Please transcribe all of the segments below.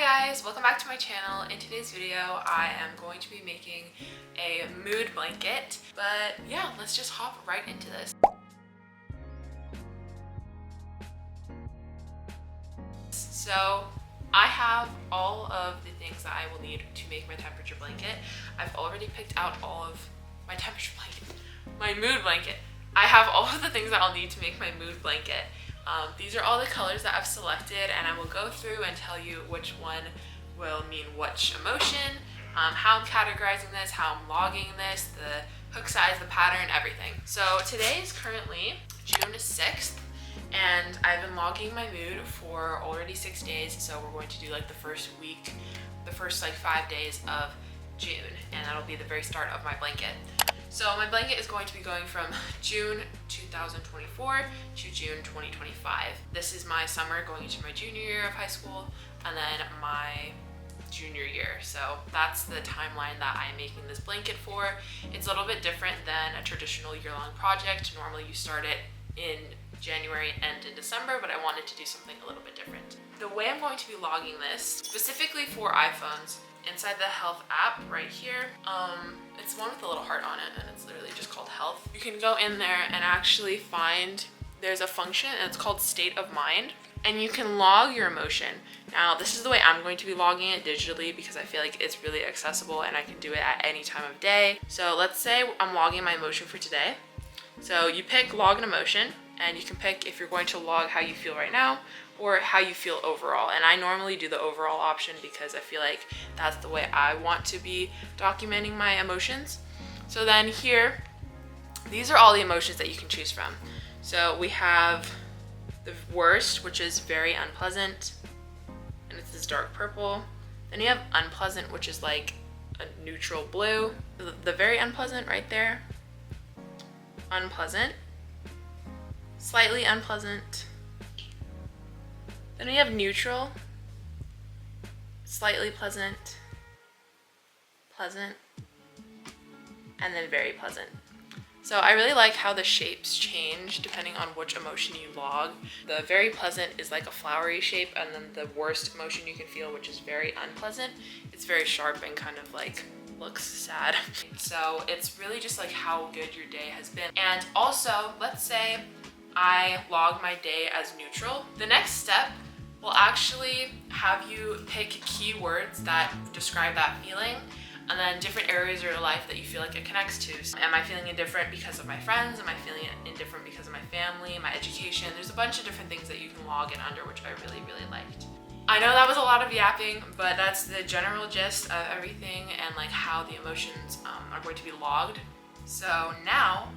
Hi guys, welcome back to my channel. In today's video, I am going to be making a mood blanket, but yeah, let's just hop right into this. So I have all of the things that I will need to make my temperature blanket. I've already picked out all of my temperature blanket, my mood blanket. I have all of the things that I'll need to make my mood blanket. These are all the colors that I've selected, and I will go through and tell you which one will mean which emotion, how I'm categorizing this, how I'm logging this, the hook size, the pattern, everything. So today is currently June 6th, and I've been logging my mood for already 6 days, so we're going to do like the first week, the first like 5 days of June, and that'll be the very start of my blanket. So my blanket is going to be going from June 2024 to June 2025. This is my summer going into my junior year of high school, and then my junior year. So that's the timeline that I'm making this blanket for. It's a little bit different than a traditional year-long project. Normally you start it in January and in December, but I wanted to do something a little bit different. The way I'm going to be logging this, specifically for iPhones, inside the health app right here, it's one with a little heart on it, and it's literally just called health. You can go in there and actually find, there's a function and it's called state of mind, and you can log your emotion. Now this is the way I'm going to be logging it digitally because I feel like it's really accessible and I can do it at any time of day. So let's say I'm logging my emotion for today. So you pick log an emotion, and you can pick if you're going to log how you feel right now or how you feel overall. And I normally do the overall option because I feel like that's the way I want to be documenting my emotions. So then here, these are all the emotions that you can choose from. So we have the worst, which is very unpleasant, and it's this dark purple. Then you have unpleasant, which is like a neutral blue. The very unpleasant right there. Unpleasant. Slightly unpleasant. Then we have neutral, slightly pleasant, pleasant, and then very pleasant. So I really like how the shapes change depending on which emotion you log. The very pleasant is like a flowery shape, and then the worst emotion you can feel, which is very unpleasant, it's very sharp and kind of like looks sad. So it's really just like how good your day has been. And also, let's say I log my day as neutral. The next step will actually have you pick keywords that describe that feeling, and then different areas of your life that you feel like it connects to. So am I feeling indifferent because of my friends? Am I feeling indifferent because of my family, my education? There's a bunch of different things that you can log in under, which I really, really liked. I know that was a lot of yapping, but that's the general gist of everything and like how the emotions are going to be logged. So now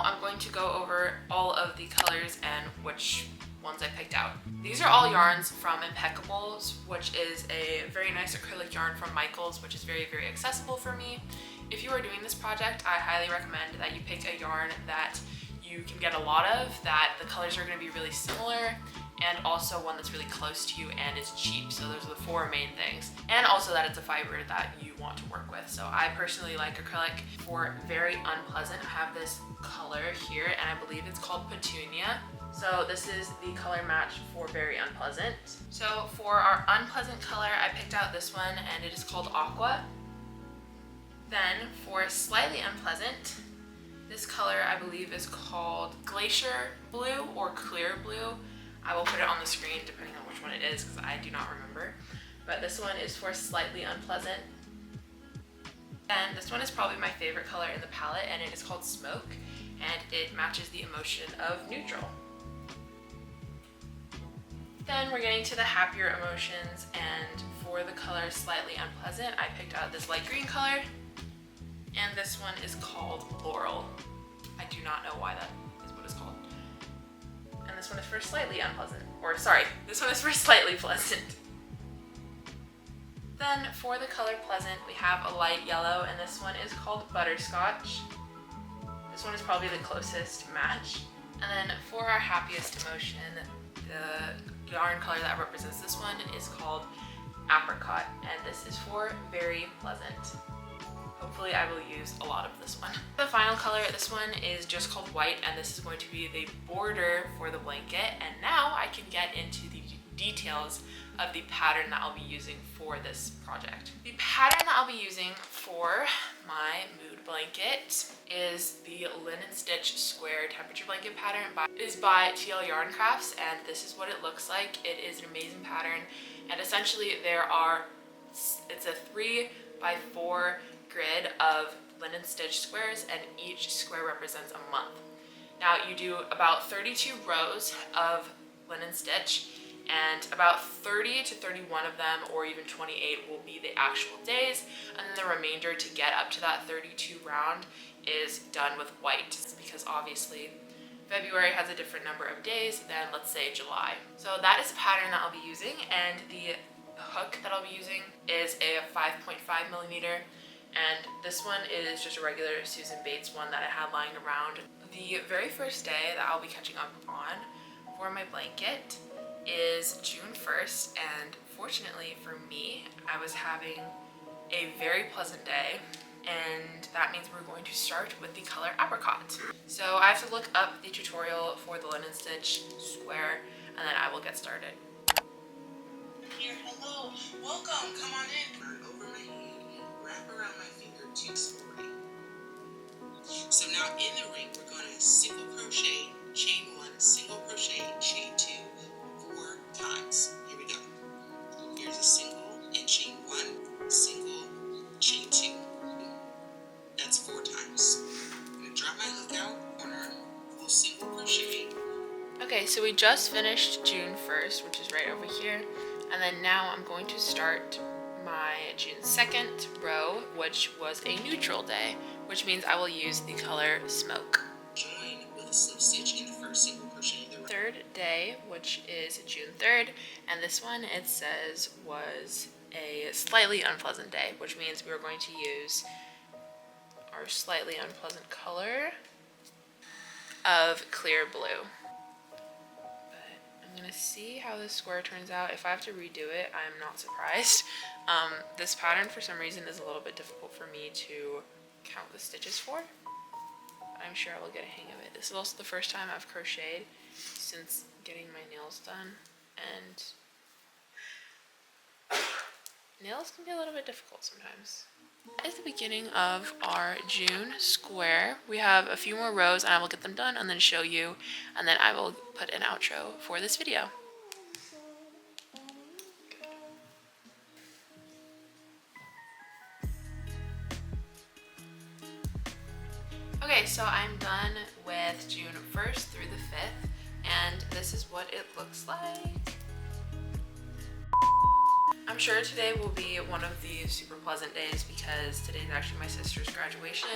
I'm going to go over all of the colors and which ones I picked out. These are all yarns from Impeckables, which is a very nice acrylic yarn from Michaels, which is very, very accessible for me. If you are doing this project, I highly recommend that you pick a yarn that you can get a lot of, that the colors are going to be really similar, and also one that's really close to you and is cheap. So those are the four main things. And also that it's a fiber that you want to work with. So I personally like acrylic. For very unpleasant, I have this color here, and I believe it's called Petunia. So this is the color match for very unpleasant. So for our unpleasant color, I picked out this one, and it is called Aqua. Then for slightly unpleasant, this color I believe is called Glacier Blue or Clear Blue. I will put it on the screen depending on which one it is because I do not remember. But this one is for slightly unpleasant. And this one is probably my favorite color in the palette, and it is called Smoke, and it matches the emotion of neutral. Then we're getting to the happier emotions, and for the color slightly unpleasant, I picked out this light green color, and this one is called Laurel. I do not know why that is what it's called. And this one is for slightly unpleasant, or sorry, this one is for slightly pleasant. Then for the color pleasant, we have a light yellow, and this one is called Butterscotch. This one is probably the closest match. And then for our happiest emotion, the yarn color that represents this one is called Apricot, and this is for very pleasant. Hopefully I will use a lot of this one. The final color, this one is just called White, and this is going to be the border for the blanket. And now I can get into the details of the pattern that I'll be using for this project. The pattern that I'll be using for my mood blanket is the Linen Stitch Square Temperature Blanket pattern by TL Yarn Crafts, and this is what it looks like. It is an amazing pattern, and essentially it's a 3x4 grid of linen stitch squares, and each square represents a month. Now you do about 32 rows of linen stitch, and about 30 to 31 of them, or even 28, will be the actual days, and then the remainder to get up to that 32 round is done with white, because obviously February has a different number of days than, let's say, July. So that is the pattern that I'll be using, and the hook that I'll be using is a 5.5mm, and this one is just a regular Susan Bates one that I had lying around. The very first day that I'll be catching up on for my blanket is June 1st, and fortunately for me, I was having a very pleasant day, and that means we're going to start with the color apricot. So I have to look up the tutorial for the linen stitch square, and then I will get started. Here, hello, welcome, come on in. Turn over my hand and wrap around my fingertips for ring. So now in the ring, we're going to single crochet, chain 1, single crochet, chain 2, 4 times. Here we go. Here's a single and chain 1, single, chain 2. That's 4 times. I'm going to drop my hook out, corner, full single crochet. Okay, so we just finished June 1st, which is right over here, and then now I'm going to start my June 2nd row, which was a neutral day, which means I will use the color Smoke. Join with a slip stitch in the first single crochet. Third day, which is June 3rd, and this one, it says, was a slightly unpleasant day, which means we are going to use our slightly unpleasant color of clear blue. But I'm gonna see how this square turns out. If I have to redo it, I'm not surprised. This pattern for some reason is a little bit difficult for me to count the stitches for. I'm sure I will get a hang of it. This is also the first time I've crocheted since getting my nails done, and nails can be a little bit difficult sometimes. At the beginning of our June square, we have a few more rows, and I will get them done and then show you, and then I will put an outro for this video. Okay, so I'm done with June 1st through the 5th, and this is what it looks like. I'm sure today will be one of the super pleasant days because today is actually my sister's graduation.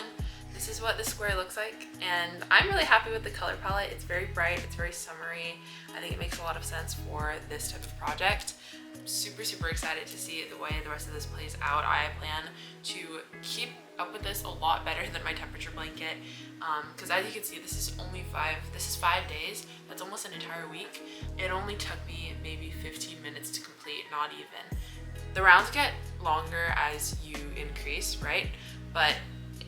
This is what the square looks like, and I'm really happy with the color palette. It's very bright, it's very summery. I think it makes a lot of sense for this type of project. I'm super excited to see the way the rest of this plays out. I plan to keep up with this a lot better than my temperature blanket, because as you can see, this is 5 days. That's almost an entire week. It only took me maybe 15 minutes to complete, not even. The rounds get longer as you increase, right? But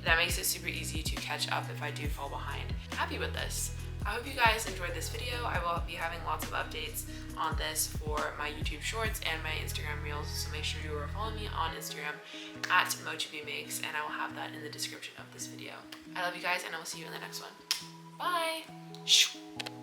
that makes it super easy to catch up if I do fall behind. Happy with this. I hope you guys enjoyed this video. I will be having lots of updates on this for my YouTube shorts and my Instagram reels, so make sure you are following me on Instagram at MochiBMakes, and I will have that in the description of this video. I love you guys, and I will see you in the next one. Bye!